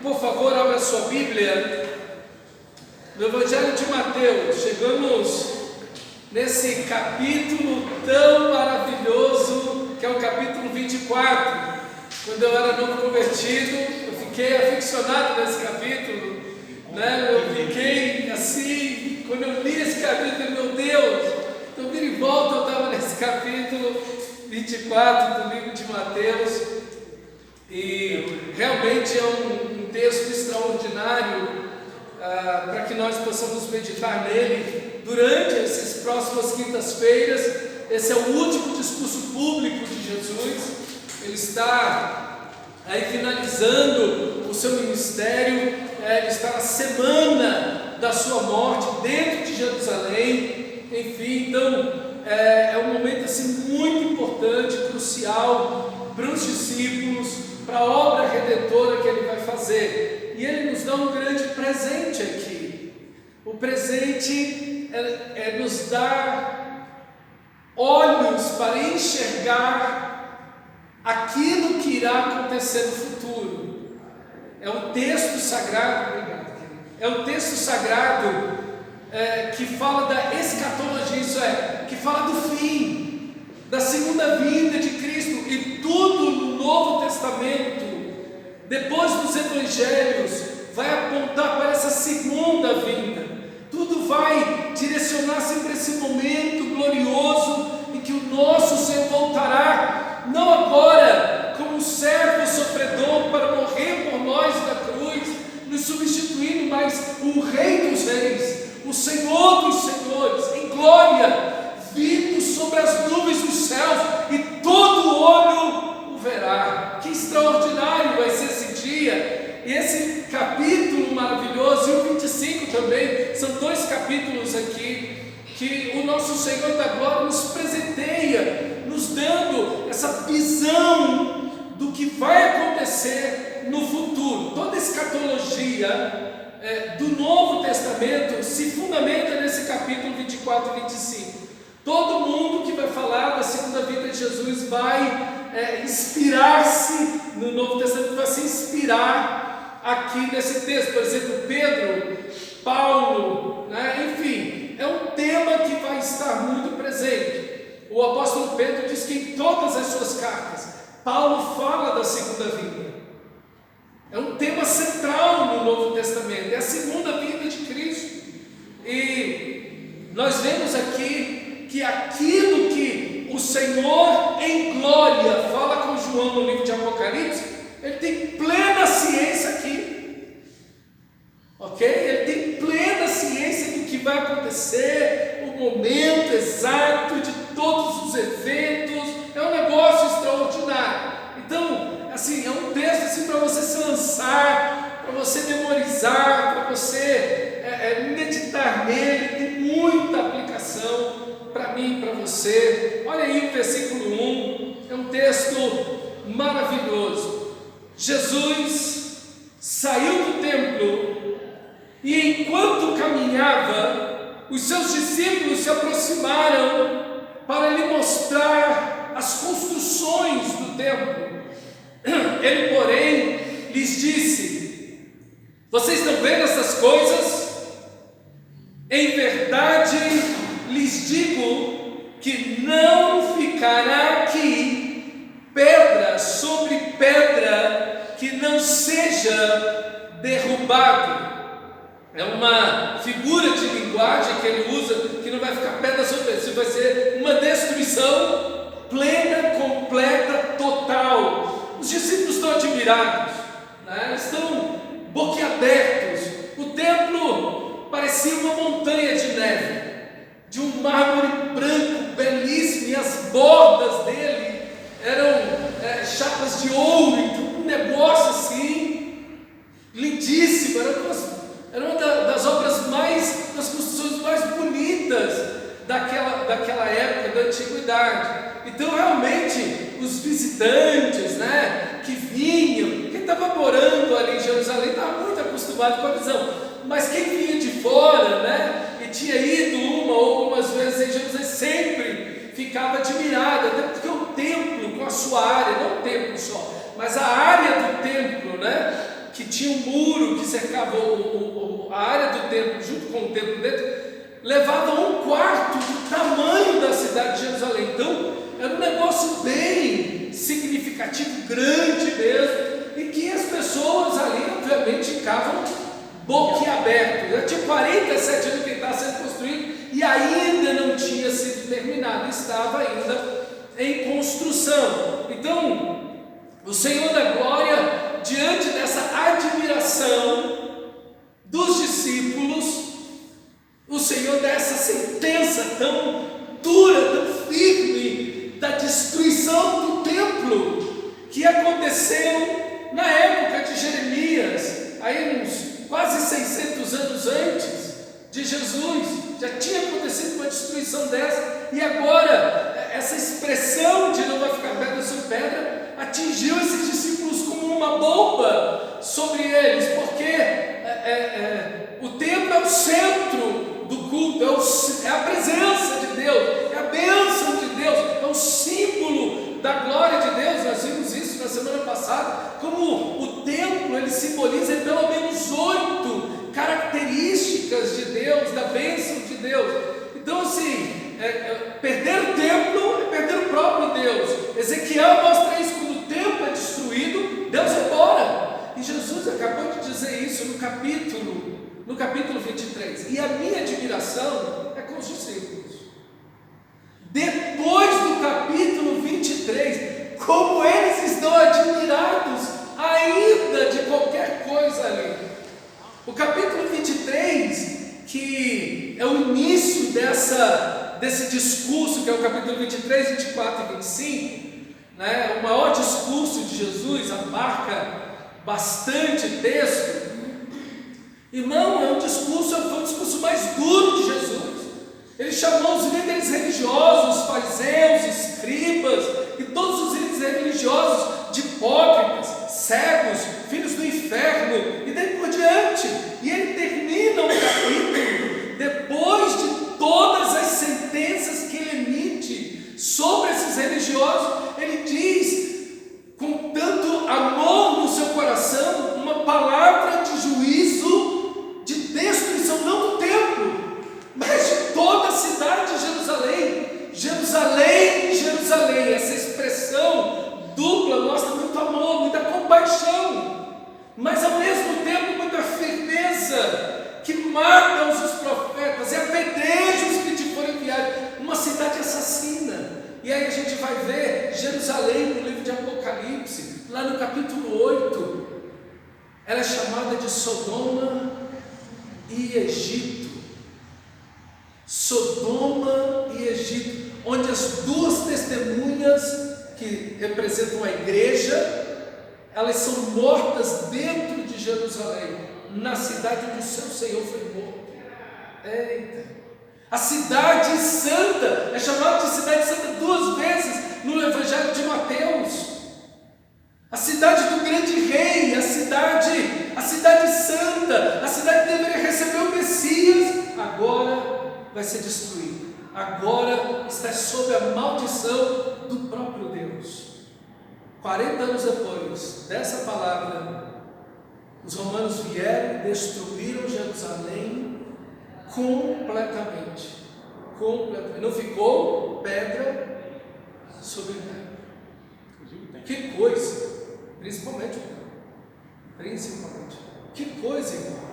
Por favor, abra sua Bíblia no Evangelho de Mateus. Chegamos nesse capítulo tão maravilhoso que é o capítulo 24. Quando eu era novo convertido, eu fiquei aficionado nesse capítulo, né? Eu fiquei assim, quando eu li esse capítulo, meu Deus, então vira e volta, eu estava nesse capítulo 24 do livro de Mateus, e realmente é um texto extraordinário para que nós possamos meditar nele durante essas próximas quintas-feiras. Esse é o último discurso público de Jesus. Ele está aí finalizando o seu ministério, ele está na semana da sua morte dentro de Jerusalém. Enfim, então é um momento assim muito importante, crucial para os discípulos, para a obra redentora que ele vai fazer. E ele nos dá um grande presente aqui. O presente é nos dar olhos para enxergar aquilo que irá acontecer no futuro. É um texto sagrado, é um texto sagrado que fala da escatologia, isso é, que fala do fim, da segunda vinda de Cristo. E tudo no Novo Testamento, depois dos Evangelhos, vai apontar para essa segunda vinda. Tudo vai direcionar sempre esse momento glorioso em que o nosso Senhor voltará, não agora como um servo sofredor para morrer por nós na cruz, nos substituindo, mas o Rei dos Reis, o Senhor dos Senhores, em glória, vindo sobre as nuvens dos céus, e todo olho o verá. Que extraordinário vai ser esse dia! E esse capítulo maravilhoso, e o 25 também, são dois capítulos aqui, que o nosso Senhor da glória nos presenteia, nos dando essa visão do que vai acontecer no futuro. Toda a escatologia do Novo Testamento se fundamenta nesse capítulo 24 e 25. Todo mundo que vai falar da segunda vinda de Jesus vai inspirar-se no Novo Testamento, vai se inspirar aqui nesse texto. Por exemplo, Pedro, Paulo, né? Enfim, é um tema que vai estar muito presente. O apóstolo Pedro diz que em todas as suas cartas, Paulo fala da segunda vinda. É um tema central no Novo Testamento, é a segunda vinda de Cristo. E nós vemos aqui que aquilo que o Senhor em glória fala com João no livro de Apocalipse, ele tem plena ciência aqui, ok? Ele tem plena ciência do que vai acontecer, o momento exato de todos os eventos. É um negócio extraordinário. Então, assim, é um texto assim, para você se lançar, para você memorizar, para você meditar nele. Tem muita aplicação para mim e para você. Olha aí o versículo 1, é um texto maravilhoso. Jesus saiu do templo e, enquanto caminhava, os seus discípulos se aproximaram para lhe mostrar as construções do templo. Ele, porém, lhes disse: vocês estão vendo essas coisas? Em verdade lhes digo que não ficará aqui pedra sobre pedra que não seja derrubado. É uma figura de linguagem que ele usa, que não vai ficar pedra sobre pedra, isso vai ser uma destruição plena, completa, total. Os discípulos estão admirados, né? Estão boquiabertos. O templo parecia uma montanha de neve, de um mármore branco, belíssimo, e as bordas dele eram chapas de ouro, então um negócio assim, lindíssimo. Era uma das obras das construções mais bonitas daquela época, da antiguidade. Então, realmente, os visitantes, né, que vinham, quem estava morando ali em Jerusalém estava muito acostumado com a visão, mas quem vinha de fora, né, e tinha ido uma ou algumas vezes em Jerusalém, sempre ficava admirado, até porque o templo, com a sua área, não o templo só, mas a área do templo, né, que tinha um muro que cercava a área do templo, junto com o templo dentro, levava 1/4 do tamanho da cidade de Jerusalém. Então, era um negócio bem significativo, grande mesmo, e que as pessoas ali, obviamente, ficavam boquiabertos. Já tinha 47 anos que estava sendo construído e ainda não tinha sido terminado, estava ainda em construção. Então, o Senhor da Glória, diante dessa admiração dos discípulos, o Senhor dá essa sentença tão dura, tão firme, da destruição do templo, que aconteceu na época de Jeremias, aí uns quase 600 anos antes de Jesus, já tinha acontecido uma destruição dessa, e agora essa expressão de não vai ficar pedra sobre pedra atingiu esses discípulos como uma bomba sobre eles, porque o templo é o centro do culto, é a presença de Deus, é a bênção de Deus, é o símbolo da glória de Deus. Nós vimos isso na semana passada, como o templo ele simboliza pelo menos 8 características de Deus, da bênção de Deus. Então, assim, perder o templo é perder o próprio Deus. Ezequiel mostra isso: quando o templo é destruído, Deus vai embora. E Jesus acabou de dizer isso no capítulo 23. E a minha admiração é com os discípulos. Depois do capítulo 23, como eles estão admirados ainda de qualquer coisa ali. O capítulo 23, que é o início desse discurso, que é o capítulo 23, 24 e 25, né? O maior discurso de Jesus, abarca bastante texto. Irmão, foi o discurso mais duro de Jesus. Ele chamou os líderes religiosos, os fariseus, escribas e todos os líderes religiosos de hipócritas, cegos, filhos do inferno, e daí por diante. E ele termina o capítulo, depois de todas as sentenças que ele emite sobre esses religiosos, ele diz, com tanto amor no seu coração, uma palavra de juízo, de destruição, não do templo, mas de toda a cidade de Jerusalém. Jerusalém, Jerusalém, essa expressão dupla mostra muito amor, muita compaixão, mas ao mesmo tempo muita firmeza, que matam os profetas e apedrejam os que te foram enviados. Uma cidade assassina. E aí a gente vai ver Jerusalém no livro de Apocalipse, lá no capítulo 8, ela é chamada de Sodoma e Egito. Sodoma e Egito, onde as duas testemunhas que representam a igreja, elas são mortas dentro de Jerusalém, na cidade onde o seu Senhor foi morto. Eita! A cidade santa é chamada de cidade santa 2 vezes no Evangelho de Mateus. A cidade do grande rei, a cidade santa, a cidade que deveria receber o Messias, agora vai ser destruída. Agora está sob a maldição do próprio Deus. 40 anos depois dessa palavra, os romanos vieram e destruíram Jerusalém completamente. Não ficou pedra sobre pedra. Que coisa! Principalmente. Que coisa, irmão!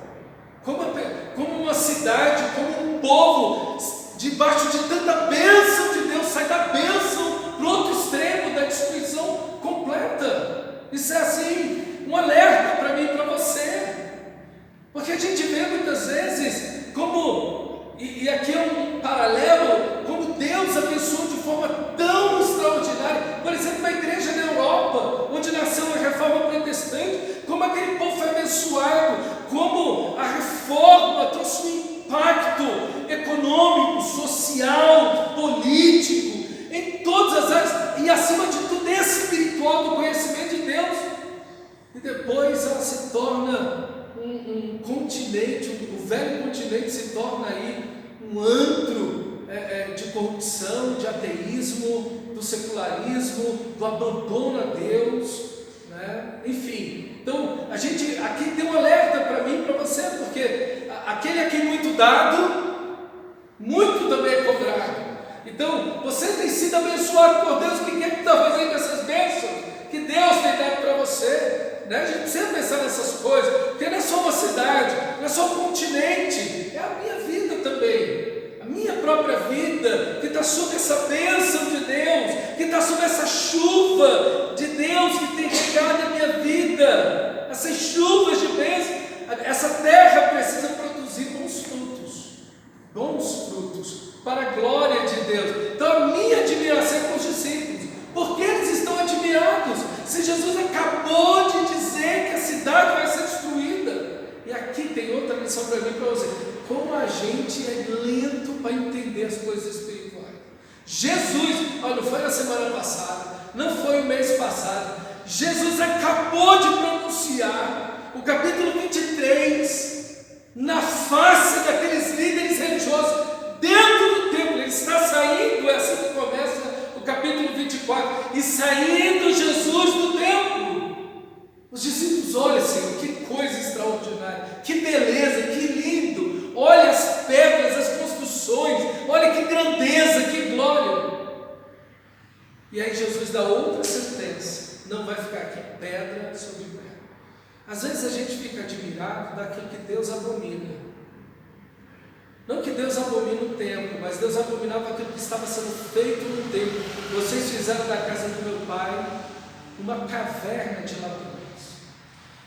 Como uma cidade, como um povo, debaixo de tanta bênção de Deus, sai da bênção para o outro extremo, da destruição completa. Isso é assim, um alerta para mim e para você, porque a gente vê muitas vezes como, e aqui é um paralelo, como Deus abençoou de forma tão extraordinária, por exemplo, na igreja na Europa, onde nasceu a reforma protestante, como aquele povo foi abençoado, como a reforma trouxe um impacto econômico, social, político, em todas as áreas, e acima de tudo espiritual, do conhecimento de Deus. E depois ela se torna um continente, o velho continente se torna aí um antro de corrupção, de ateísmo, do secularismo, do abandono a Deus, né? Enfim, então aqui tem um alerta para mim e para você, porque aquele a quem muito dado, muito também é cobrado. Então, você tem sido abençoado por Deus. O que é que está fazendo com essas bênçãos que Deus tem dado para você? Né? A gente precisa pensar nessas coisas, porque não é só uma cidade, não é só um continente, é a minha vida também, a minha própria vida, que está sob essa bênção de Deus, que está sob essa chuva de Deus que tem chegado na minha vida, essas chuvas de bênção. Essa terra precisa produzir bons frutos, para a glória de Deus. Então, a minha admiração é com os discípulos. Por que eles estão admirados? Se Jesus acabou de dizer que a cidade vai ser destruída. E aqui tem outra lição para mim e para você. Como a gente é lento para entender as coisas espirituais. Jesus, olha, não foi na semana passada, não foi o mês passado. Jesus acabou de pronunciar o capítulo 23 na face daqueles líderes religiosos dentro do templo. Ele está saindo, é assim que começa o capítulo 24, e saindo Jesus do templo. Os discípulos, olha, Senhor, que coisa extraordinária, que beleza, que lindo, olha as pedras, as construções, olha que grandeza, que glória. E aí Jesus dá outra sentença: não vai ficar aqui pedra sobre pedra. Às vezes a gente fica admirado daquilo que Deus abomina. Não que Deus abomina o templo, mas Deus abominava aquilo que estava sendo feito no templo. Vocês fizeram da casa do meu pai uma caverna de ladrões.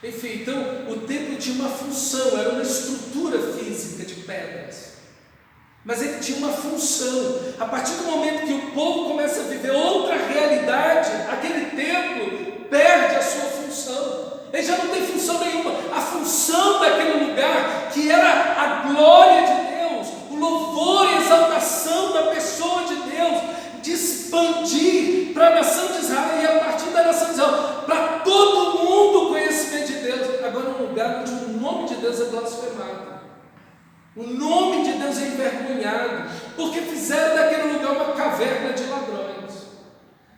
Enfim, então o templo tinha uma função, era uma estrutura física de pedras. Mas ele tinha uma função. A partir do momento que o povo começa a viver outra realidade, aquele templo perde a sua função. Ele já não tem função nenhuma. A função daquele lugar, que era a glória de Deus, o louvor e exaltação da pessoa de Deus, de expandir para a nação de Israel, e a partir da nação de Israel, para todo mundo o conhecimento de Deus. Agora um lugar onde o nome de Deus é blasfemado, o nome de Deus é envergonhado, porque fizeram daquele lugar uma caverna de ladrões.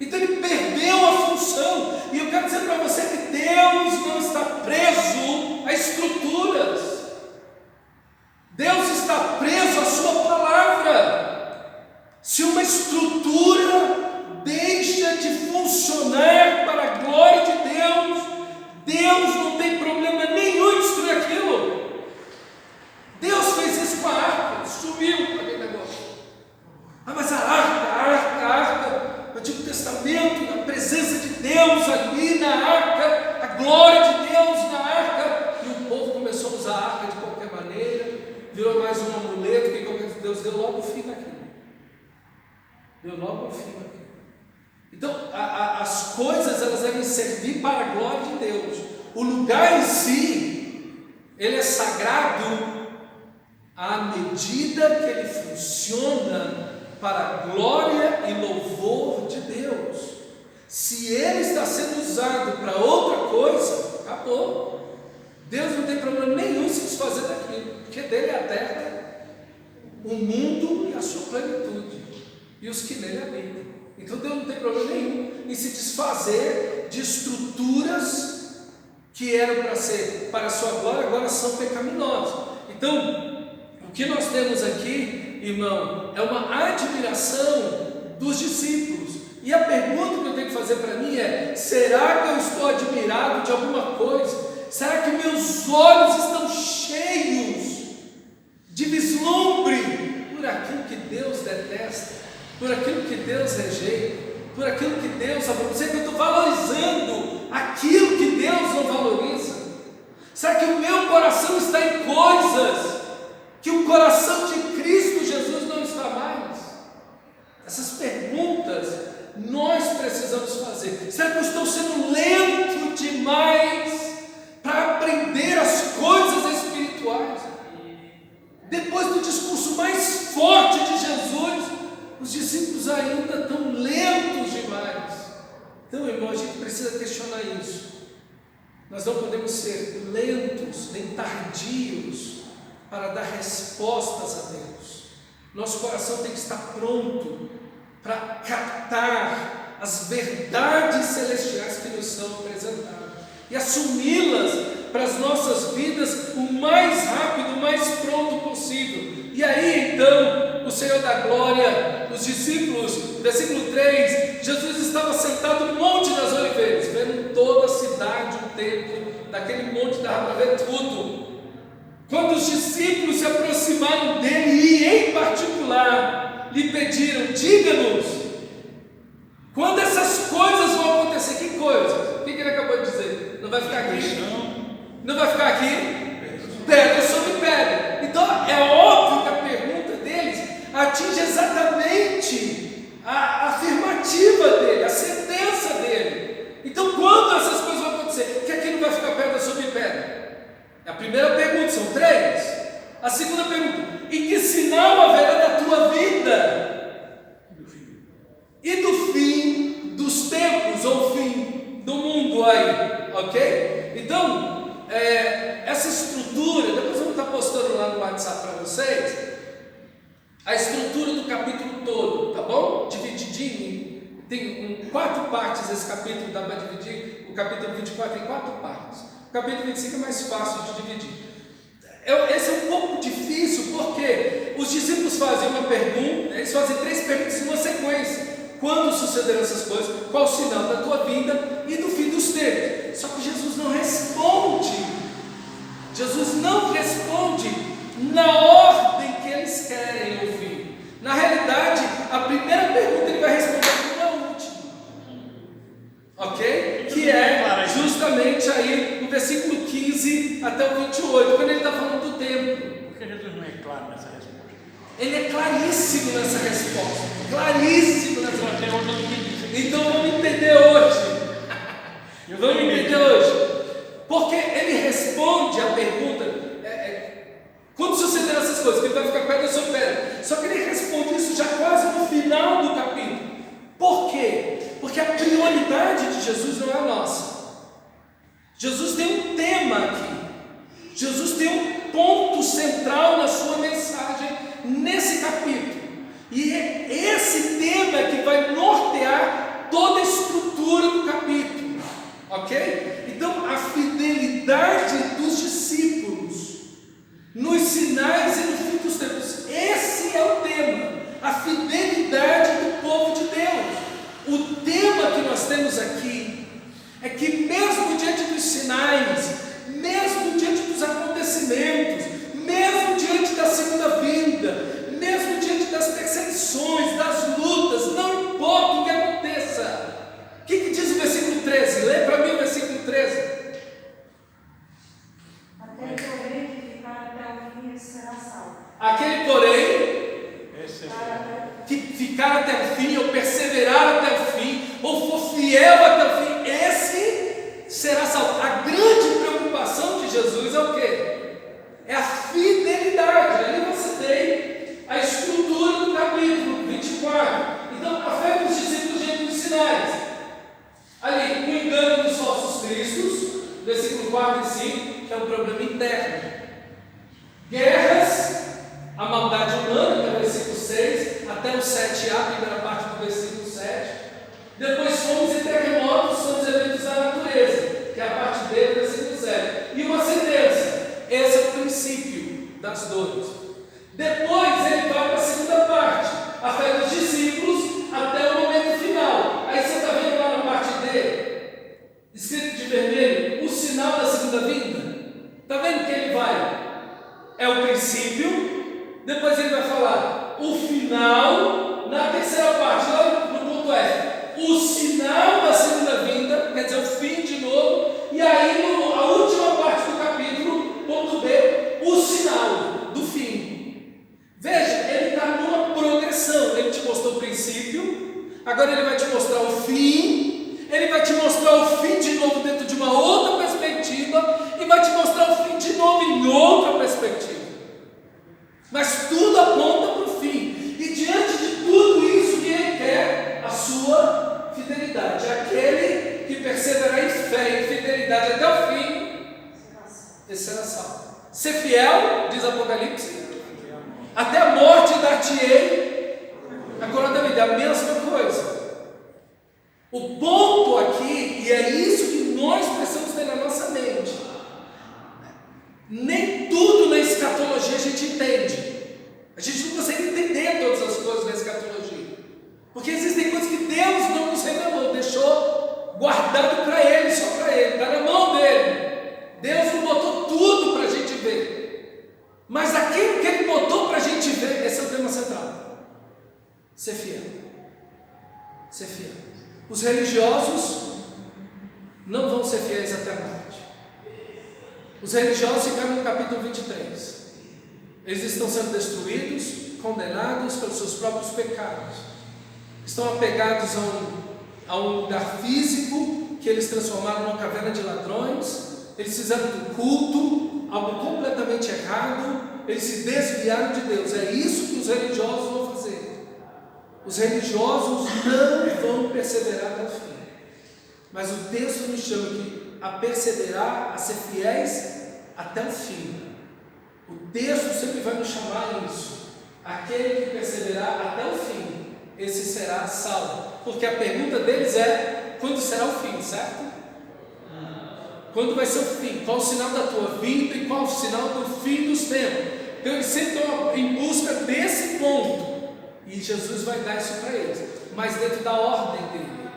Então ele perdeu a função. E eu quero dizer para você que Deus não está preso a estruturas. Deus está preso à sua palavra. Se uma estrutura deixa de funcionar para a glória de Deus, Deus não tem problema nenhum em destruir aquilo. Deus fez isso com a arca, sumiu aquele negócio. Mas a arca, no Antigo Testamento, a presença de Deus ali na arca, a glória de Deus na arca, e o povo começou a usar a arca de qualquer maneira, virou mais um amuleto, que Deus deu logo o fim naquilo. Então, as coisas, elas devem servir para a glória de Deus. O lugar em si, ele é sagrado à medida que ele funciona para a glória e louvor de Deus. Se ele está sendo usado para outra coisa, acabou. Deus não tem problema nenhum em se desfazer daquilo, porque dele é a terra, o mundo e a sua plenitude, e os que nele habitam. Então Deus não tem problema nenhum em se desfazer de estruturas que eram para ser para a sua glória, agora são pecaminosas. Então, o que nós temos aqui, irmão, é uma admiração dos discípulos. E a pergunta que eu tenho que fazer para mim é: será que eu estou admirado de alguma coisa? Será que meus olhos estão cheios de vislumbre por aquilo que Deus detesta, por aquilo que Deus rejeita, por aquilo que Deus aborrece? Será que eu estou valorizando aquilo que Deus não valoriza? Será que o meu coração está em coisas que o coração de Cristo Jesus não está mais? Essas perguntas nós precisamos fazer. Será que eu estou sendo lento demais para aprender as coisas espirituais? Depois do discurso mais forte de Jesus, os discípulos ainda estão lentos demais. Então, irmão, a gente precisa questionar isso. Nós não podemos ser lentos nem tardios para dar respostas a Deus. Nosso coração tem que estar pronto para captar as verdades celestiais que nos são apresentadas e assumi-las nossas vidas o mais rápido, o mais pronto possível. E aí então, o Senhor da Glória, os discípulos, versículo 3, Jesus estava sentado no Monte das Oliveiras, vendo toda a cidade, o templo, daquele monte dava para ver tudo. Quando os discípulos se aproximaram dele e em particular lhe pediram: diga-nos, quando essas coisas vão acontecer? Que coisas? O que ele acabou de dizer? Não vai ficar aqui? Não vai ficar aqui? Pedra sobre pedra. Então é óbvio que a pergunta deles atinge exatamente a afirmativa dele, a sentença dele. Então quando essas coisas vão acontecer? Que aqui não vai ficar pedra sobre pedra? A primeira pergunta, são 3. A segunda pergunta: e que sinal haverá da tua vida? E do fim dos tempos, ou fim do mundo aí, ok? Então, essa estrutura, depois eu vou estar postando lá no WhatsApp para vocês, a estrutura do capítulo todo, tá bom? Divididinho, tem 4 partes esse capítulo, dá para dividir, o capítulo 24 tem 4 partes, o capítulo 25 é mais fácil de dividir. Esse é um pouco difícil, porque os discípulos fazem uma pergunta, eles fazem 3 perguntas em uma sequência: quando sucederão essas coisas? Qual o sinal da tua vinda e do fim dos tempos? Só que Jesus não responde. Jesus não responde na ordem que eles querem ouvir. Na realidade, a primeira pergunta ele vai responder como a última, ok? Que é justamente aí no versículo 15 até o 28, quando ele está falando do tempo. Por que Jesus não é claro nessa resposta? Ele é claríssimo nessa resposta. Claríssimo nessa resposta. Então vamos entender hoje. Vamos entender hoje. Porque ele responde a pergunta: quando sucederão essas coisas? Que ele vai ficar pedra sobre pedra. Só que ele responde isso já quase no final do capítulo. Por quê? Porque a prioridade de Jesus não é a nossa. Jesus tem um tema aqui. Jesus tem um ponto central na sua mensagem nesse capítulo. E é esse tema que vai nortear toda a estrutura do capítulo. Ok? Então, a fidelidade dos discípulos nos sinais e no fim dos tempos. Esse é o tema. A fidelidade do povo de Deus. O tema que nós temos aqui é que mesmo diante dos sinais, mesmo diante dos acontecimentos, mesmo diante da segunda vinda, mesmo diante das perseguições, das lutas, não importa o que aconteça. O que diz o versículo 13? Lê para mim o versículo 13. Aquele porém que ficar até o fim será salvo. Aquele porém que ficar até o fim, ou perseverar até o fim, ou for fiel até o fim, esse será salvo. A grande preocupação de Jesus é o quê? É a fidelidade. Ali você tem a estrutura do capítulo 24. Então, a fé dos discípulos diante dos sinais. Ali, o engano dos falsos cristos, versículo 4 e 5, que é um problema interno. Guerras, a maldade humana, que é o versículo 6, até o 7a, a primeira parte do versículo 7. Depois fomes e terremotos, são os eventos da natureza, que é a parte B do versículo 7. E uma sentença, esse é o princípio das dores. Depois ele vai para a segunda parte, a fé dos discípulos até o momento final. Aí você está vendo lá na parte D, escrito de vermelho, o sinal da segunda vinda. Está vendo que ele vai? É o princípio, depois ele vai falar o final, na terceira parte, lá no ponto F, o sinal da segunda vinda, quer dizer, o fim de novo, e aí a última parte do capítulo, ponto B, o sinal do fim. Veja, ele está numa progressão. Ele te mostrou o princípio, agora ele vai te mostrar o fim, ele vai te mostrar o fim de novo dentro de uma outra perspectiva, e vai te mostrar o fim de novo em outra perspectiva. Mas tudo aponta para o fim. E diante de tudo isso, que ele quer? A sua fidelidade. Aquele que perseverar em fé e fidelidade até o fim, esse será salvo. Ser fiel, diz Apocalipse, até a morte dar-te-ei a coroa da vida. É a mesma coisa. O ponto aqui, e é isso que nós precisamos ter na nossa mente, guardado para Ele, só para Ele, está na mão dele. Deus não botou tudo para a gente ver, mas aquilo que Ele botou para a gente ver, esse é o tema central: ser fiel. Ser fiel. Os religiosos não vão ser fiéis até a morte. Os religiosos ficaram no capítulo 23. Eles estão sendo destruídos, condenados pelos seus próprios pecados. Estão apegados a um lugar físico que eles transformaram numa caverna de ladrões. Eles fizeram do culto algo completamente errado. Eles se desviaram de Deus. É isso que os religiosos vão fazer. Os religiosos não vão perseverar até o fim. Mas o texto nos chama aqui a perseverar, a ser fiéis até o fim. O texto sempre vai nos chamar a isso. Aquele que perseverar até o fim, esse será salvo. Porque a pergunta deles é: quando será o fim, certo? Quando vai ser o fim? Qual o sinal da tua vida e qual o sinal do fim dos tempos? Então eles sempre estão em busca desse ponto. E Jesus vai dar isso para eles, mas dentro da ordem dele.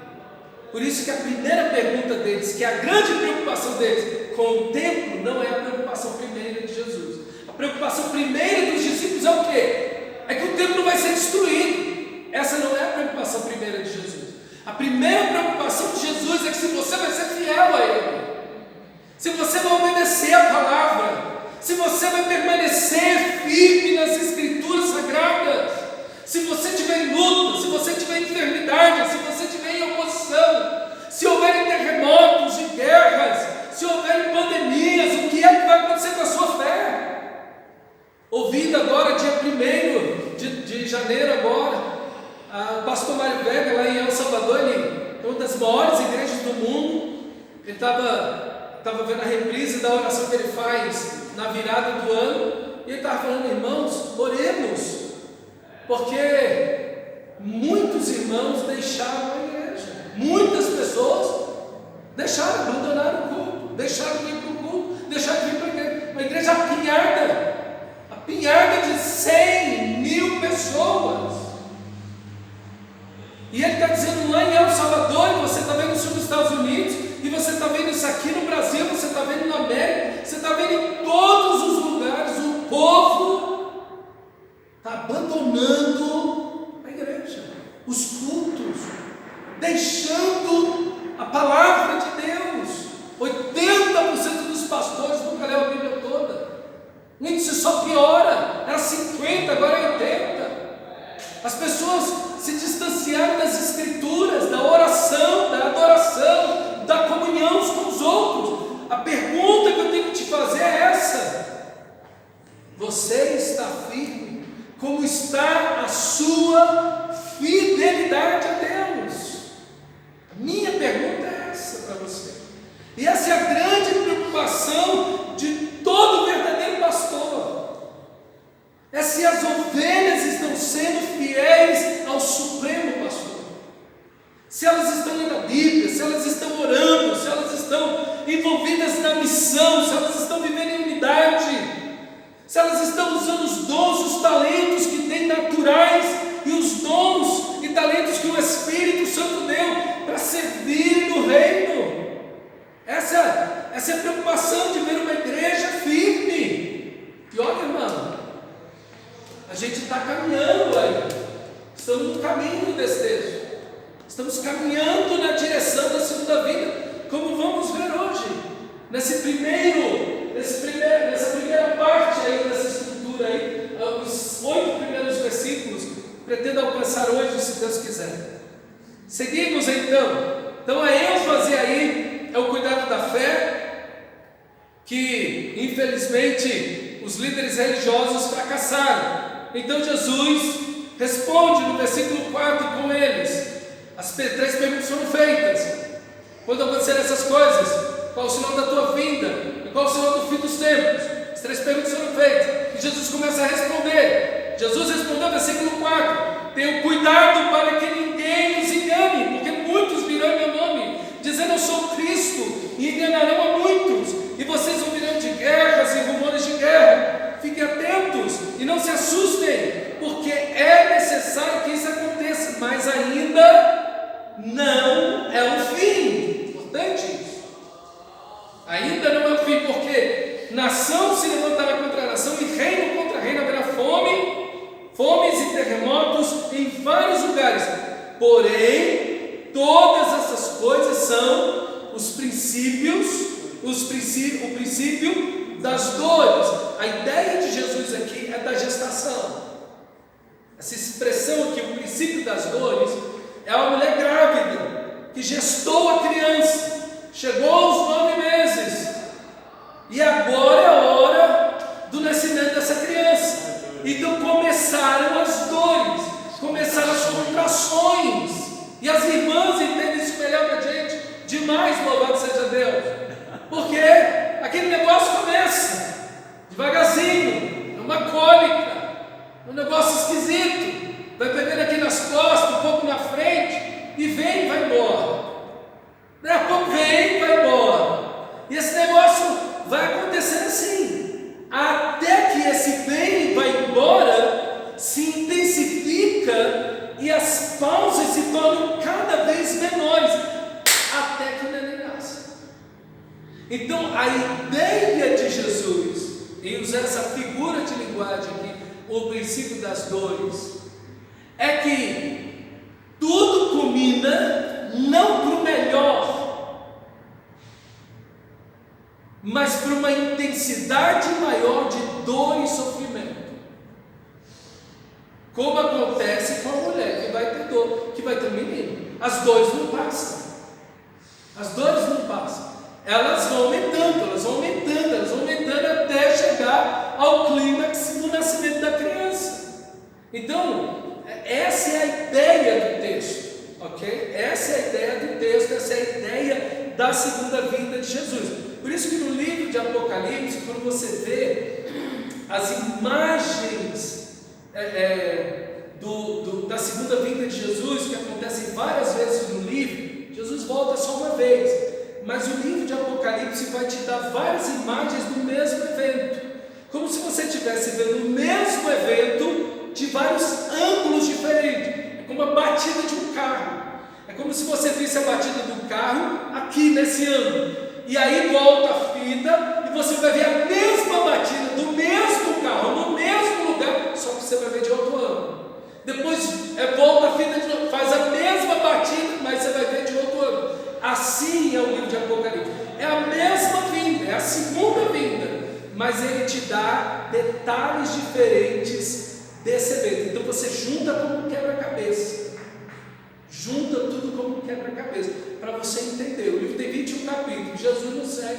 Por isso que a primeira pergunta deles, que é a grande preocupação deles com o templo, não é a preocupação primeira de Jesus. A preocupação primeira dos discípulos é o quê? É que o templo vai ser destruído. Essa não é a preocupação primeira de Jesus. A primeira preocupação de Jesus é que se você vai ser fiel a Ele, se você vai obedecer a palavra, se você vai permanecer firme nas Escrituras Sagradas, se você tiver em luta, se você tiver em enfermidade, se você tiver em oposição, se houver terremotos e guerras, se houver pandemias, o que é que vai acontecer com a sua fé? Ouvindo agora, dia 1º de janeiro agora, o pastor Mário Vega, lá em El Salvador, ele é uma das maiores igrejas do mundo. Ele estava vendo a reprise da oração que ele faz na virada do ano, e ele estava falando: irmãos, oremos, porque muitos irmãos deixaram a igreja, muitas pessoas deixaram, abandonaram o culto, deixaram de ir para o culto, deixaram de ir para a igreja. Uma igreja apinhada de 100.000 pessoas. E ele está dizendo lá em El Salvador, e você está vendo isso nos Estados Unidos, e você está vendo isso aqui no Brasil, você está vendo na América, você está vendo em todos os lugares, o povo está abandonando a igreja, os cultos, deixando a palavra de Deus. 80% dos pastores nunca leram a Bíblia toda. O índice só piora. Era 50, agora é 80. As pessoas se distanciaram das Escrituras, da oração, da adoração, da comunhão uns com os outros. A pergunta que eu tenho que te fazer é essa: você está firme? Como está a sua fidelidade a Deus? Minha pergunta é essa para você. E essa é a grande preocupação de todo verdadeiro pastor. É se as ovelhas estão sendo fiéis ao Supremo Pastor. Se elas estão lendo a Bíblia, se elas estão orando, se elas estão envolvidas na missão, se elas estão vivendo em unidade, se elas estão usando os dons, os talentos que têm naturais e os dons e talentos que o Espírito Santo deu para servir no reino. Essa é a preocupação de ver uma igreja firme. E olha, irmão, a gente está caminhando aí, estamos no caminho do desejo, estamos caminhando na direção da segunda vinda, como vamos ver hoje, nessa primeira parte aí dessa estrutura aí, os 8 primeiros versículos, pretendo alcançar hoje, se Deus quiser. Seguimos então a ênfase aí é o cuidado da fé, que infelizmente os líderes religiosos fracassaram. Então Jesus responde no versículo 4 com eles. As 3 perguntas foram feitas: quando acontecerem essas coisas? Qual o sinal da tua vinda? E qual o sinal do fim dos tempos? As 3 perguntas foram feitas, e Jesus começa a responder. Jesus respondeu, versículo 4: tenham cuidado para que ninguém os engane, porque muitos virão em meu nome, dizendo eu sou Cristo, e enganarão a muitos, e vocês ouvirão de guerras e rumores de guerra. Fiquem atentos e não se assustem, porque é necessário que isso aconteça, mas ainda não é o fim. o princípio das dores. A ideia de Jesus aqui é da gestação. Essa expressão aqui, o princípio das dores, é uma mulher grávida que gestou a criança, chegou aos 9 meses, e agora é a hora do nascimento dessa criança. Então começaram as dores, começaram as contrações, e as irmãs entendem isso melhor que a gente, demais, louvado seja Deus, porque aquele negócio começa devagarzinho, é uma cólica, um negócio esquisito, vai pegando aqui nas costas, um pouco na frente, e vem e vai embora. Daqui a pouco vem e vai embora. E esse negócio vai acontecendo assim, até que esse vem e vai embora se intensifica e as pausas se tornam cada vez menores, até que o neném nasce. Então a ideia de Jesus em usar essa figura de linguagem aqui, o princípio das dores, é que tudo culmina não para o melhor, mas para uma intensidade maior de dor e sofrimento, como acontece com a mulher que vai ter dor, que vai ter um menino. As dores não passam, elas vão aumentando até chegar ao clímax do nascimento da criança. Então, essa é a ideia do texto, ok? Essa é a ideia do texto, essa é a ideia da segunda vinda de Jesus. Por isso que no livro de Apocalipse, quando você vê as imagens da segunda vinda de Jesus, que acontecem várias vezes no livro, Jesus volta só uma vez, mas o livro de Apocalipse vai te dar várias imagens do mesmo evento, como se você estivesse vendo o mesmo evento de vários ângulos diferentes. É como a batida de um carro, é como se você visse a batida do carro aqui nesse ângulo, e aí volta a fita e você vai ver a mesma batida do mesmo carro no mesmo lugar, só que você vai ver de outro ângulo. Depois volta a fita de novo, faz a mesma batida, mas você vai ver de outro ângulo. Assim é o livro de Apocalipse, é a mesma vinda, é a segunda vinda, mas ele te dá detalhes diferentes desse evento. Então você junta como um quebra-cabeça, junta tudo como um quebra-cabeça, para você entender. O livro tem 21 capítulos, Jesus no 7º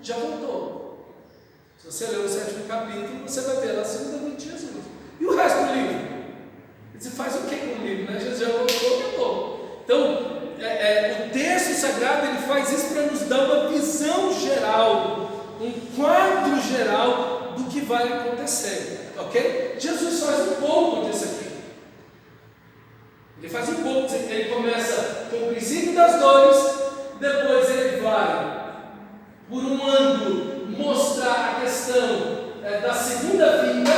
já voltou. Se você ler o 7º capítulo, você vai ver lá a segunda vinda de Jesus. E o resto do livro? Você faz o que com o livro? Né? Jesus já voltou. Então, o texto sagrado ele faz isso para nos dar uma visão geral, um quadro geral do que vai acontecer, ok? Jesus faz um pouco disso aqui. Ele faz um pouco, ele começa com o princípio das dores, depois ele vai, por um ângulo, mostrar a questão da segunda vinda,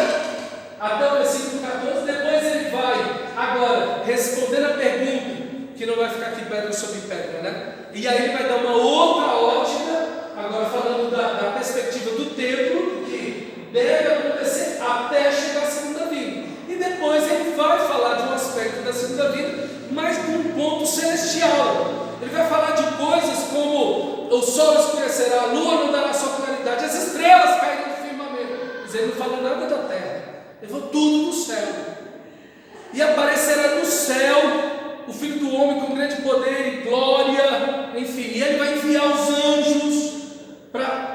até o versículo 14, depois ele vai, agora, respondendo a pergunta, que não vai ficar aqui pedra sobre pedra, né? E aí ele vai dar uma outra ótica, agora falando da perspectiva do templo, que deve acontecer até chegar a segunda vinda. E depois ele vai falar de um aspecto da segunda vinda, mas de um ponto celestial. Ele vai falar de coisas como o sol escurecerá, a lua não dará sua claridade, as estrelas cairão do firmamento. Mas ele não falou nada da terra, ele falou tudo do céu. E aparecerá no céu o Filho do Homem com grande poder e glória, enfim, e ele vai enviar os anjos,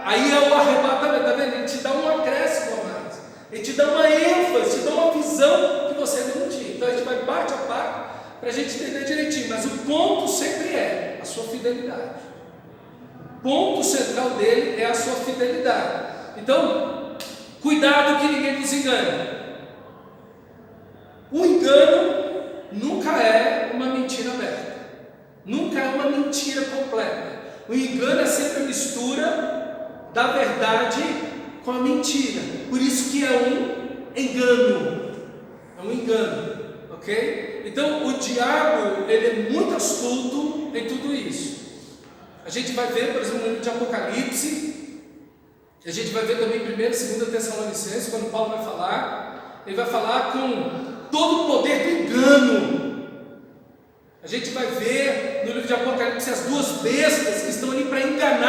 aí é o arrebatamento, está vendo? Ele te dá um acréscimo a mais, ele te dá uma ênfase, te dá uma visão que você não tinha. Então a gente vai parte a parte, para a gente entender direitinho, mas o ponto sempre é a sua fidelidade. O ponto central dele é a sua fidelidade. Então, cuidado que ninguém nos engane. O engano nunca é uma mentira aberta, nunca é uma mentira completa. O engano é sempre a mistura da verdade com a mentira, por isso que é um engano, ok? Então o diabo, ele é muito astuto em tudo isso. A gente vai ver, por exemplo, no livro de Apocalipse, a gente vai ver também em 1º e 2º Tessalonicenses, quando Paulo vai falar, ele vai falar com todo o poder do engano. A gente vai ver no livro de Apocalipse as duas bestas que estão ali para enganar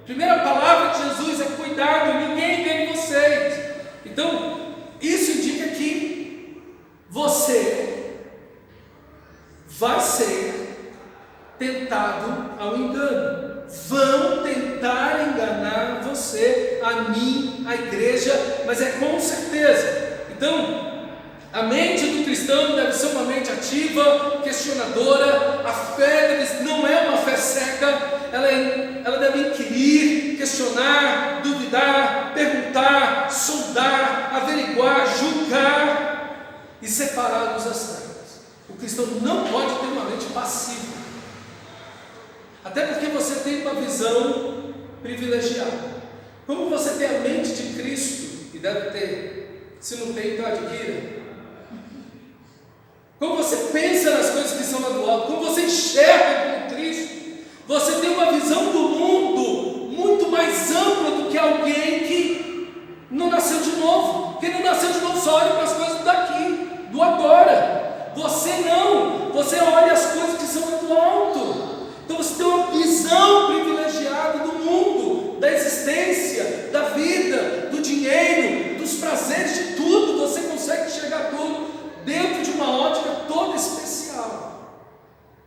Primeira palavra de Jesus é cuidado, ninguém engane vocês. Então, isso indica que você vai ser tentado ao engano. Vão tentar enganar você, a mim, a igreja, mas é com certeza. Então, a mente do cristão deve ser uma mente ativa, questionadora. A fé não é uma fé cega, ela deve inquirir, questionar, duvidar, perguntar, sondar, averiguar, julgar e separar luz das trevas. O cristão não pode ter uma mente passiva, até porque você tem uma visão privilegiada. Como você tem a mente de Cristo, e deve ter, se não tem, então adquira. Como você pensa nas coisas que são lá do alto, como você enxerga como Cristo, você tem uma visão do mundo muito mais ampla do que alguém que não nasceu de novo. Quem não nasceu de novo só olha para as coisas daqui, do agora. Você não, você olha as coisas que são lá do alto. Então você tem uma visão privilegiada do mundo, da existência, da vida, do dinheiro, dos prazeres, de tudo. Você consegue enxergar tudo dentro de uma ótica toda especial.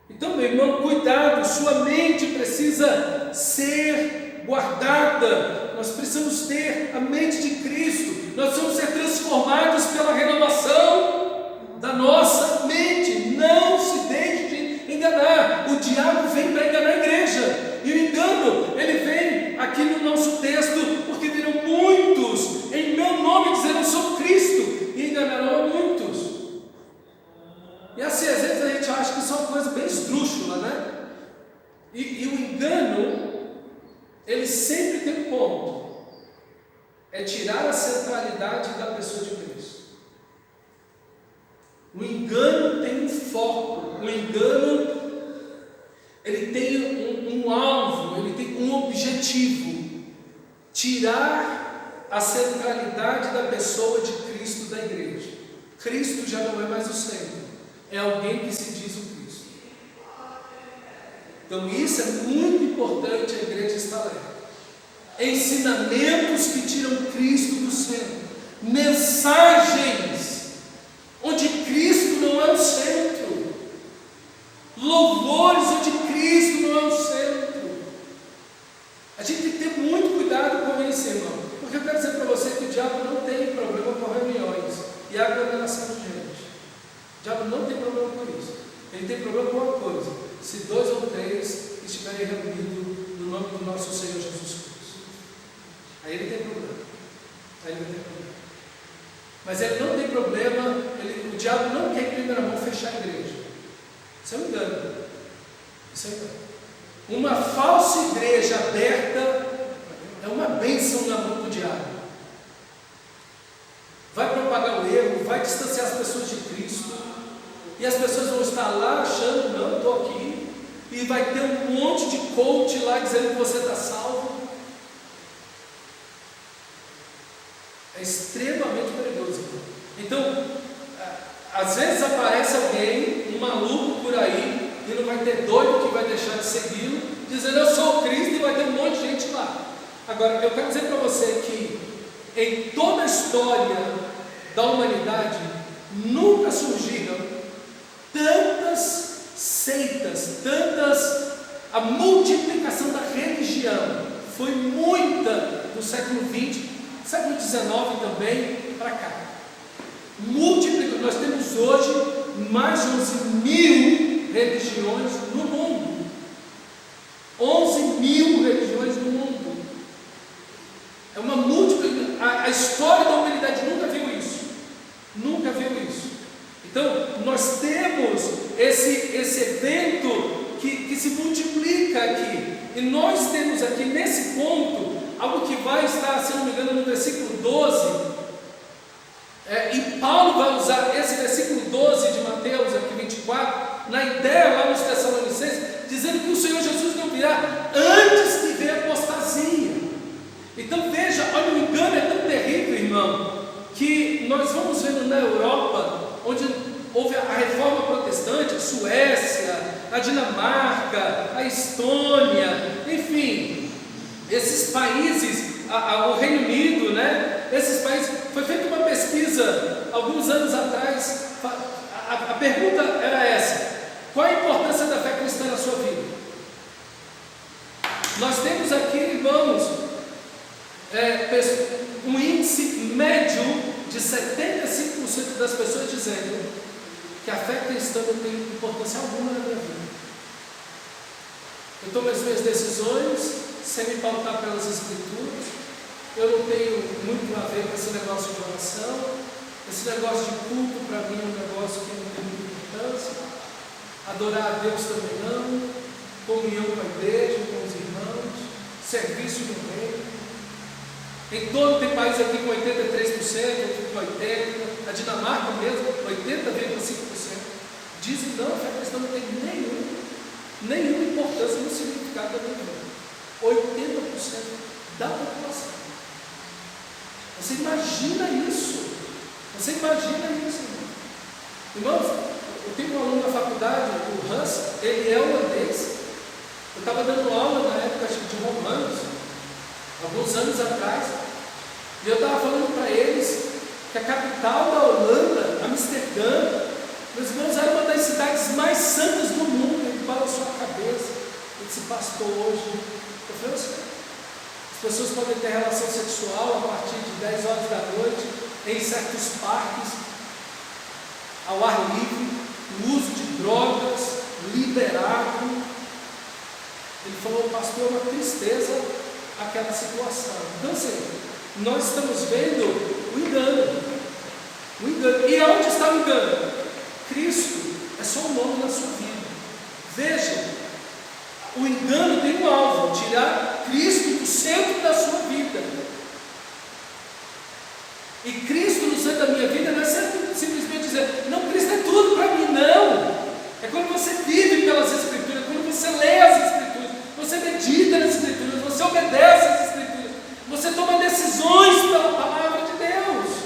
Então, meu irmão, cuidado, sua mente precisa ser guardada. Nós precisamos ter a mente de Cristo. Nós precisamos ser transformados pela renovação da nossa mente. Não se deixe de enganar. O diabo vem para enganar a igreja, e o engano, ele vem aqui no nosso texto, porque virão muitos em meu nome dizendo eu sou Cristo, e enganarão a muitos. E assim, às vezes a gente acha que isso é uma coisa bem esdrúxula, né? E o engano, ele sempre tem um ponto: é tirar a centralidade da pessoa de Cristo. O engano tem um foco, o engano, ele tem um alvo, ele tem um objetivo: tirar a centralidade da pessoa de Cristo da igreja. Cristo já não é mais o centro, é alguém que se diz o Cristo. Então isso é muito importante a igreja estar alerta. Ensinamentos que tiram Cristo do centro, mensagens onde Cristo não é o centro, louvores onde Cristo não é o centro. A gente tem que ter muito cuidado com isso, irmão, porque eu quero dizer para você que o diabo não tem problema com reuniões e aglomeração de gente. O diabo não tem problema com isso. Ele tem problema com uma coisa: se 2 ou 3 estiverem reunidos no nome do nosso Senhor Jesus Cristo. Aí ele tem problema. Mas ele não tem problema, o diabo não quer, em primeira mão, fechar a igreja. Isso é um engano. Uma falsa igreja aberta é uma bênção na mão do diabo. Vai propagar o erro, vai distanciar as pessoas de Cristo, e as pessoas vão estar lá achando, não, eu estou aqui, e vai ter um monte de coach lá dizendo que você está salvo. É extremamente perigoso. Então, às vezes aparece alguém, um maluco por aí, e não vai ter doido que vai deixar de segui-lo, dizendo eu sou o Cristo, e vai ter um monte de gente lá. Agora, eu quero dizer para você que em toda a história da humanidade nunca surgiram tantas seitas, a multiplicação da religião foi muita no século XX, século XIX também para cá. Nós temos hoje mais de 11.000 religiões no mundo. 11.000 religiões no mundo. É uma multiplicação. A história da humanidade nunca viu isso. Nunca viu isso. Então, nós temos esse evento que se multiplica aqui. E nós temos aqui nesse ponto algo que vai estar, se não me engano, no versículo 12. E Paulo vai usar esse versículo 12 de Mateus, aqui 24, na ideia lá nos Tessalonicenses, dizendo que o Senhor Jesus não virá antes que venha a apostasia. Então veja, olha, o engano é tão terrível, irmão, que nós vamos vendo na Europa, onde houve a reforma protestante, a Suécia, a Dinamarca, a Estônia, enfim, esses esses países, o Reino Unido, né? Esses países, foi feita uma pesquisa alguns anos atrás. A pergunta era essa: qual a importância da fé cristã na sua vida? Nós temos aqui, irmãos, um índice médio de 75% das pessoas dizendo que a fé cristã não tem importância alguma na minha vida. Eu tomo as minhas decisões sem me pautar pelas escrituras. Eu não tenho muito a ver com esse negócio de oração. Esse negócio de culto para mim é um negócio que não tem muita importância. Adorar a Deus também não. Comunhão com a igreja, com os irmãos. Serviço no reino. Em todo tem país aqui com 83%, outro com 80%. A Dinamarca mesmo, 80,5%. Dizem não, a fé cristã não tem nenhuma importância no significado da minha vida. 80% da população. Você imagina isso? Você imagina isso, irmão? Irmãos, eu tenho um aluno na faculdade, o Hans, ele é holandês. Eu estava dando aula na época de Romanos, alguns anos atrás, e eu estava falando para eles que a capital da Holanda, Amsterdã, meus irmãos, era uma das cidades mais santas do mundo. Ele balançou a cabeça. Ele disse: pastor, hoje, eu falei assim, as pessoas podem ter relação sexual a partir de 10 horas da noite, em certos parques, ao ar livre, o uso de drogas liberado. Ele falou: pastor, é uma tristeza aquela situação. Então assim, nós estamos vendo o engano. O engano. E aonde está o engano? Cristo é só um nome na sua vida. Veja, o engano tem um alvo: tirar Cristo do centro da sua vida. E Cristo no centro da minha vida não é simplesmente dizer: não, Cristo é tudo para mim. Não. É quando você vive pelas Escrituras, quando você lê as Escrituras, você medita nas Escrituras, você obedece às Escrituras, você toma decisões pela palavra de Deus.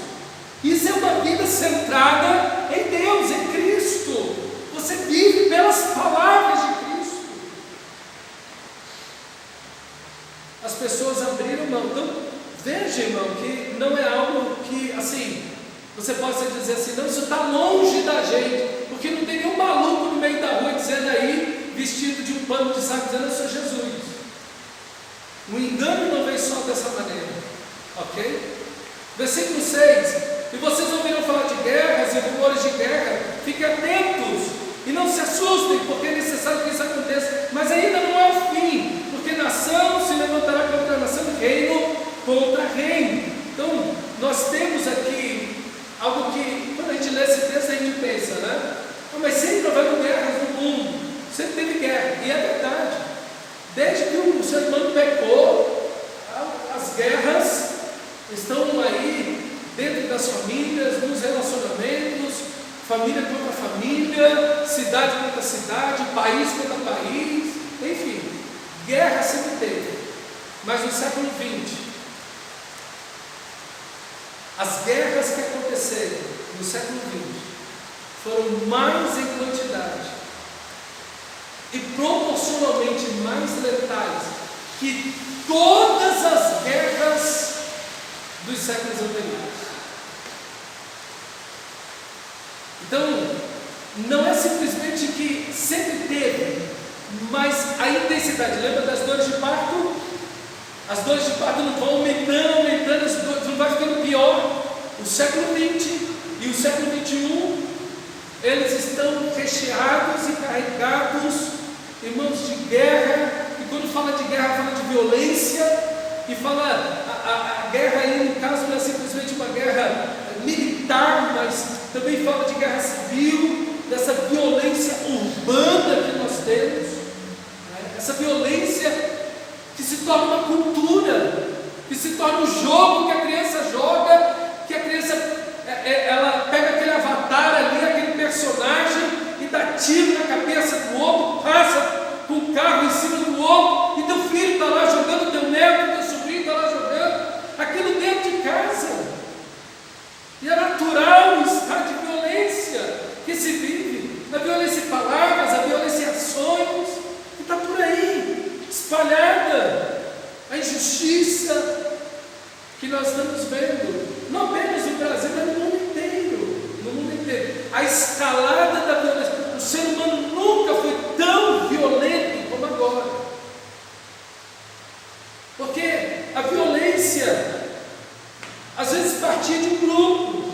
Isso é uma vida centrada em Deus, em Cristo. Você vive pelas palavras de Cristo. As pessoas abriram mão. Então, veja, irmão, que não é algo que, assim, você possa dizer assim: não, isso está longe da gente, porque não tem nenhum maluco no meio da rua dizendo aí, vestido de um pano de saco, dizendo: eu sou Jesus. O engano não vem só dessa maneira, ok? Versículo 6: e vocês ouviram falar de guerras e rumores de guerra, fiquem atentos e não se assustem, porque é necessário que isso aconteça, mas ainda não é o fim, porque nação se levantará contra nação, reino contra reino. Então, nós temos aqui algo que, quando a gente lê esse texto, a gente pensa, né? Mas sempre houveram guerras no mundo, sempre teve guerra, e é verdade. Desde que o ser humano pecou, as guerras estão aí dentro das famílias, nos relacionamentos, família contra família, cidade contra cidade, país contra país, enfim, guerra sempre teve. Mas no século XX, as guerras que aconteceram no século XX foram mais em quantidade e proporcionalmente mais letais que todas as guerras dos séculos anteriores. Então, não é simplesmente que sempre teve, mas a intensidade. Lembra das dores de parto? As dores de parto não vão aumentando, as dores não vai ficando pior. O século XX e o século XXI, eles estão recheados e carregados, irmãos, de guerra. E quando fala de guerra, fala de violência. E fala, a guerra aí, no caso, não é simplesmente uma guerra militar, mas também fala de guerra civil, dessa violência urbana que nós temos, né? Essa violência que se torna uma cultura, que se torna um jogo que a criança joga, que a criança, ela pega aquele avatar ali, aquele personagem, e dá tiro na cabeça do outro, passa com o carro em cima do outro, e teu filho está lá jogando, teu neto, teu sobrinho está lá jogando, aquilo dentro de casa. E é natural o estado de violência que se vive, a violência em palavras, a violência em ações, que está por aí, espalhada. A gente injustiça que nós estamos vendo, não apenas no Brasil, mas no mundo inteiro. No mundo inteiro. A escalada da violência. O ser humano nunca foi tão violento como agora. Porque a violência, às vezes, partia de um grupo,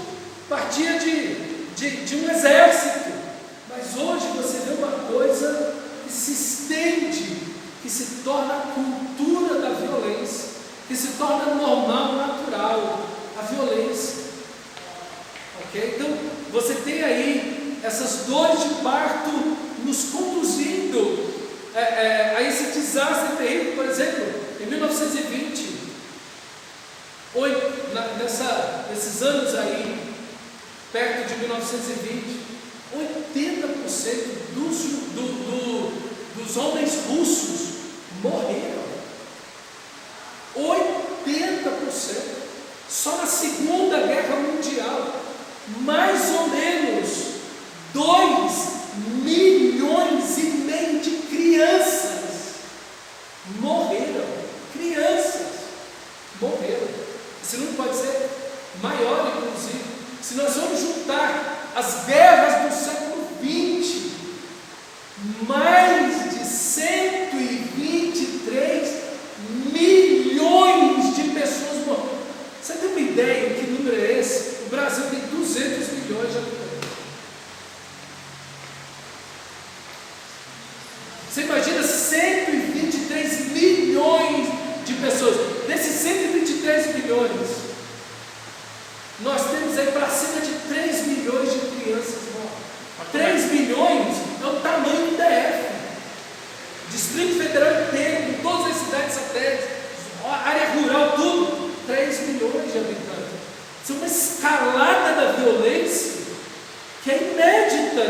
partia de um exército. Mas hoje você vê uma coisa que se estende, que se torna a cultura da violência, que se torna normal, natural, a violência. Ok? Então, você tem aí essas dores de parto nos conduzindo a esse desastre terrível. Por exemplo, em 1920, nesses anos aí, perto de 1920, 80% dos homens russos morreram. 80%. Só na Segunda Guerra Mundial, mais ou menos 2,5 milhões de crianças morreram. Crianças morreram. Esse número pode ser maior, inclusive. Se nós vamos juntar as guerras do século XX, mais de 123 milhões de pessoas morreram. Você tem uma ideia de que número é esse? O Brasil tem 200 milhões de habitantes. Você imagina 123 milhões de pessoas. Desses 123 milhões, nós temos aí para cima de 3 milhões de crianças mortas. 3 milhões é o tamanho do DF. Distrito Federal inteiro, com todas as cidades satélites, área rural, tudo. 3 milhões de habitantes. Isso é uma escalada da violência que é inédita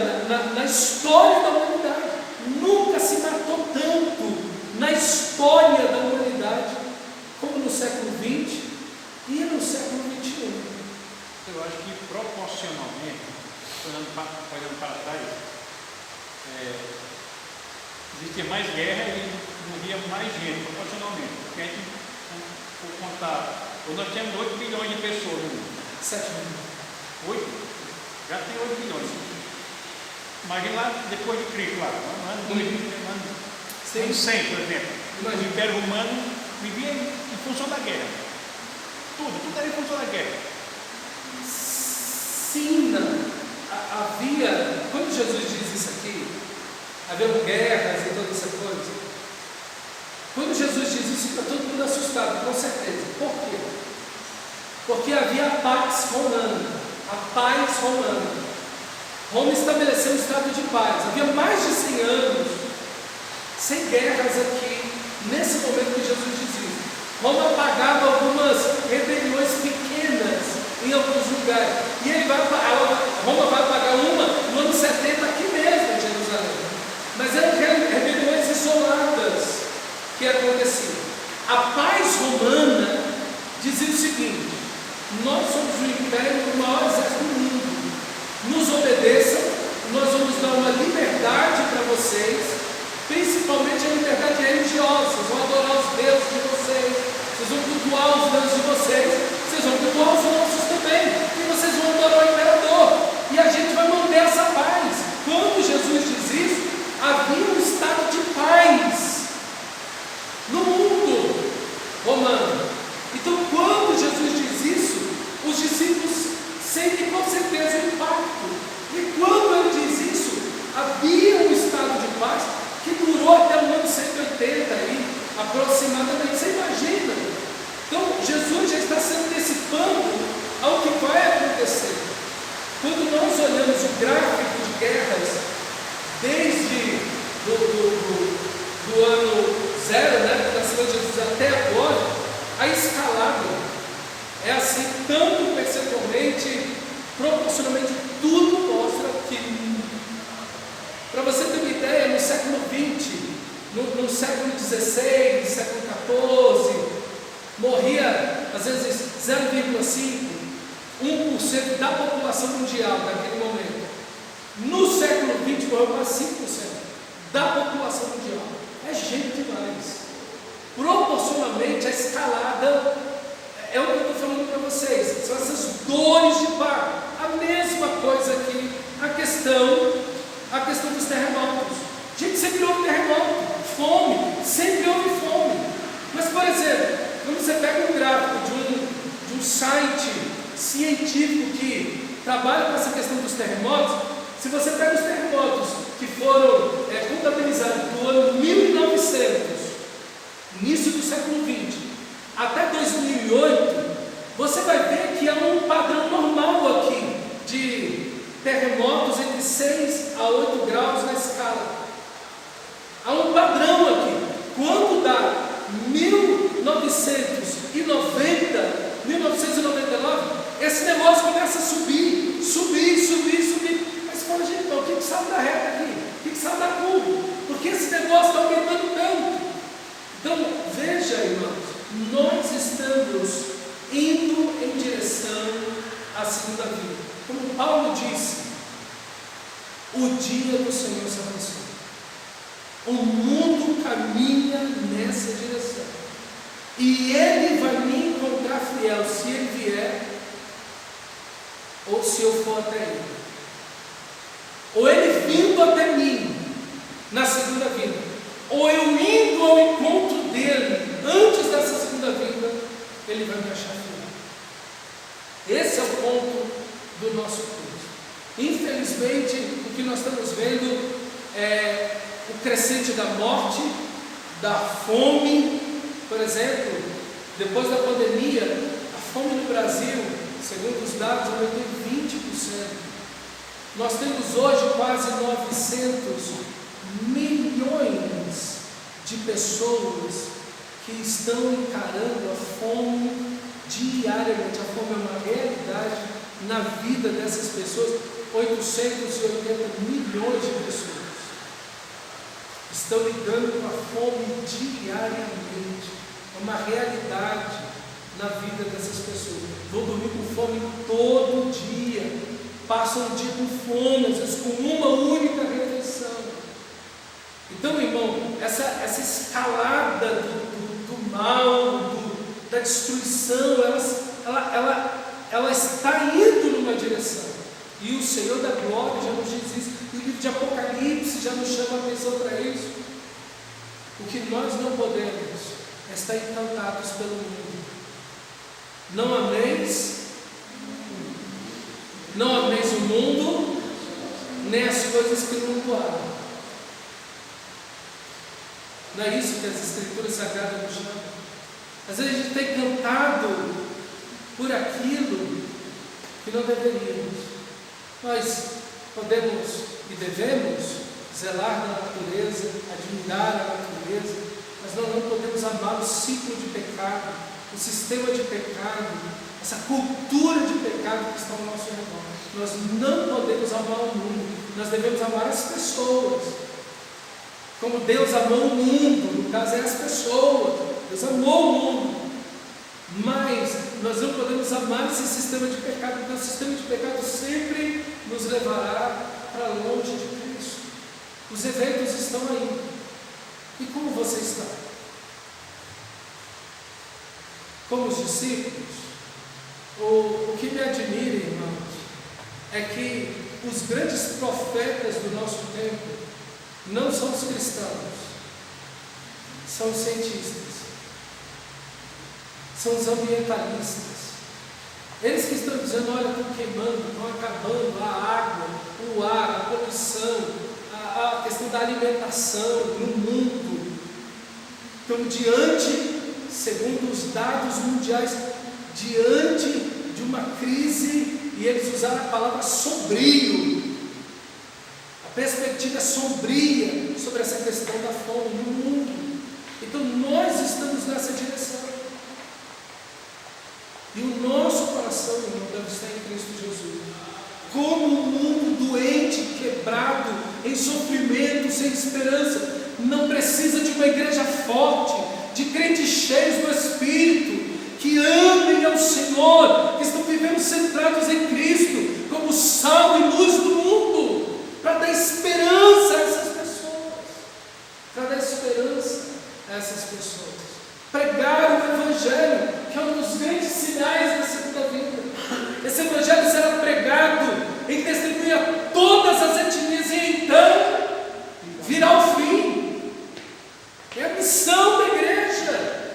na história da humanidade. Nunca se matou tanto na história da humanidade como no século XX e no século XXI. Eu acho que proporcionalmente, olhando para trás, existia mais guerra e morria mais gente, proporcionalmente. Porque a gente, por contar, nós temos 8 bilhões de pessoas no mundo. 7 milhões. 8? Já tem 8 bilhões. Imagina lá depois de Cristo, lá, no ano 2000, ano 100, por exemplo. O Império Romano vivia em função da guerra. Tudo era em função da guerra. Sim, havia, quando Jesus diz isso aqui, havia guerras e toda essa coisa. Quando Jesus diz isso, fica todo mundo assustado, com certeza. Por quê? Porque havia a Pax Romana, a paz romana. Roma estabeleceu um estado de paz. Havia mais de 100 anos sem guerras aqui, nesse momento que Jesus diz isso. Roma apagava algumas rebeliões pequenas em alguns lugares. E Roma vai apagar uma no ano 70 aqui mesmo em Jerusalém. Mas eram rebeliões isoladas que aconteciam. A paz romana dizia o seguinte: nós somos o império, o maior exército do mundo. Nos obedeçam, nós vamos dar uma liberdade para vocês, principalmente a liberdade religiosa. Vocês vão adorar os deuses de vocês, vocês vão cultuar os deuses de vocês vão cultuar os nossos também, e vocês vão adorar o imperador, e a gente vai manter essa paz. Quando Jesus diz isso, havia um estado de paz no mundo romano. Então, quando Jesus diz isso, os discípulos sentem com certeza o impacto. E quando ele diz isso, havia um estado de paz que durou até o ano 180 aí, aproximadamente. Você imagina? Então, Jesus já está se antecipando ao que vai acontecer. Quando nós olhamos o gráfico de guerras, desde do ano zero, né, da cidade de Jesus até agora, a escalada é assim, tanto percentualmente, proporcionalmente, tudo mostra que, para você ter uma ideia, no século XX, no século XVI, século XIV, morria, às vezes, 0,5%, 1% da população mundial naquele momento. No século XX, morreu quase 5% da população mundial. É gente demais. Proporcionalmente, novamente a escalada, é o que eu estou falando para vocês, são essas dores de parto. A mesma coisa aqui, a questão dos terremotos. Gente, sempre houve terremoto, fome, sempre houve fome. Mas, por exemplo, quando você pega um gráfico de um site científico que trabalha com essa questão dos terremotos, se você pega os terremotos que foram contabilizados do ano 1900, início do século XX, até 2008, você vai ver que há um padrão normal aqui de terremotos entre 6 a 8 graus na escala. Há um padrão aqui. Quando dá 1999, esse negócio começa a subir. Aí você fala, gente, então, o que sai da reta aqui? O que sai da curva? Porque esse negócio está aumentando tanto. Então, veja, irmãos, nós estamos indo em direção à segunda vinda. Como Paulo disse, o dia do Senhor se aproxima. O mundo caminha nessa direção. E Ele vai me encontrar fiel se Ele vier, ou se eu for até Ele. Ou Ele vindo até mim na segunda vinda, ou eu indo ao encontro dEle antes dessa segunda vinda, Ele vai me achar fiel. Esse é o ponto do nosso curso. Infelizmente, o que nós estamos vendo é o crescente da morte, da fome. Por exemplo, depois da pandemia, a fome no Brasil, segundo os dados, aumentou em 20%. Nós temos hoje quase 900 milhões de pessoas que estão encarando a fome diariamente. A fome é uma realidade na vida dessas pessoas. 880 milhões de pessoas estão lidando com a fome diariamente. É uma realidade na vida dessas pessoas. Vão dormir com fome todo dia, passam o dia com fome, às vezes com uma única refeição. Então, irmão, essa escalada do mal, da destruição, ela está indo numa direção. E o Senhor da glória já nos diz isso. O livro de Apocalipse já nos chama a atenção para isso. O que nós não podemos é estar encantados pelo mundo. Não ameis o mundo, nem as coisas que no mundo há. Não é isso que as Escrituras Sagradas nos chamam? Às vezes a gente está encantado por aquilo que não deveríamos. Nós podemos e devemos zelar da natureza, admirar a natureza, mas nós não podemos amar o ciclo de pecado, o sistema de pecado, essa cultura de pecado que está ao nosso redor. Nós não podemos amar o mundo, nós devemos amar as pessoas. Como Deus amou o mundo, no caso é as pessoas, Deus amou o mundo. Mas nós não podemos amar esse sistema de pecado, porque o sistema de pecado sempre nos levará para longe de Cristo. Os eventos estão aí. E como você está? Como os discípulos? O que me admira, irmãos, é que os grandes profetas do nosso tempo não são os cristãos, são os cientistas, são os ambientalistas. Eles que estão dizendo, olha, estão queimando, estão acabando a água, o ar, a poluição, a questão da alimentação no mundo. Então, segundo os dados mundiais, diante de uma crise, e eles usaram a palavra sombrio, a perspectiva sombria sobre essa questão da fome no mundo. Então nós estamos nessa direção, e o nosso coração, irmão, deve estar em Cristo Jesus. Como um mundo doente, quebrado, em sofrimento, sem esperança, não precisa de uma igreja forte, de crentes cheios do Espírito, que amem ao Senhor, que estão vivendo centrados em Cristo, como sal e luz do mundo, para dar esperança a essas pessoas, pregar Evangelho, que é um dos grandes sinais da segunda vinda. Esse Evangelho será pregado em testemunha a todas as etnias e então virá o fim. É a missão da igreja.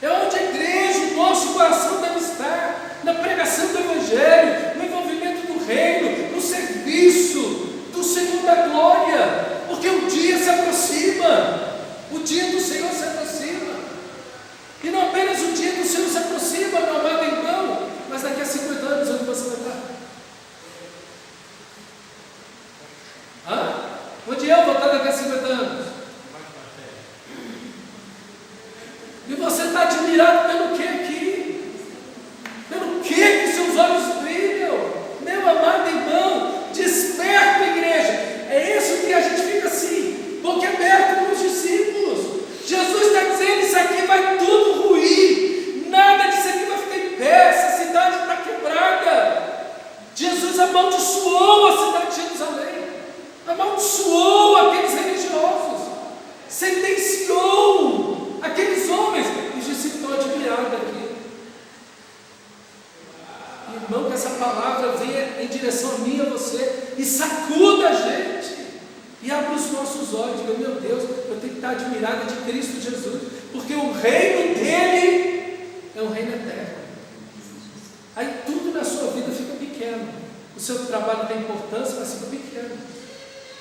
É onde a igreja, o nosso coração deve estar, na pregação do Evangelho, no envolvimento do reino, no serviço do Senhor da glória, porque o dia se aproxima, o dia do Senhor se aproxima, e não apenas o dia do Senhor se aproxima, meu amado irmão, mas daqui a 50 anos onde você vai estar? Onde eu vou estar daqui a 50 anos? E você está admirado pelo que aqui? Pelo que seus olhos brilham? Meu amado irmão, desperta, igreja. É isso que a gente fica assim, boca aberta com os discípulos. Jesus está dizendo: isso aqui vai tudo ruir, nada disso aqui vai ficar em pé, essa cidade está quebrada. Jesus amaldiçoou a cidade de Jerusalém, amaldiçoou aqueles religiosos, sentenciou aqueles homens. Os discípulos estão admirados aqui. Irmão, que essa palavra venha em direção a mim e a você e sacuda a gente e abra os nossos olhos. Meu Deus, eu tenho que estar admirado de Cristo Jesus, porque o reino dele é um reino eterno. Aí tudo na sua vida fica pequeno. O seu trabalho tem importância, mas fica pequeno.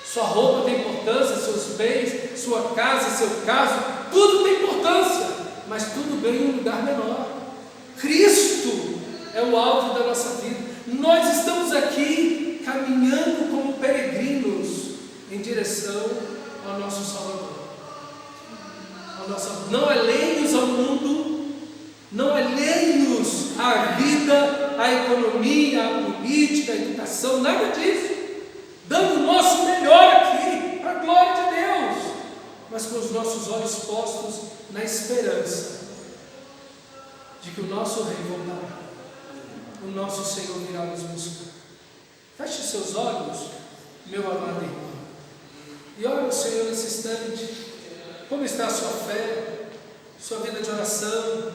Sua roupa tem importância, seus bens, sua casa, seu caso, tudo tem importância, mas tudo ganha um lugar menor. Cristo é o alvo da nossa vida. Nós estamos aqui caminhando como peregrinos em direção ao nosso Salvador. Não alheios ao mundo, não alheios à vida, à economia, à política, à educação, nada disso. Dando o nosso melhor aqui, para a glória de Deus, mas com os nossos olhos postos na esperança de que o nosso Rei voltará, o nosso Senhor virá nos buscar. Feche seus olhos, meu amado irmão, e ore ao Senhor nesse instante. Como está a sua fé, sua vida de oração?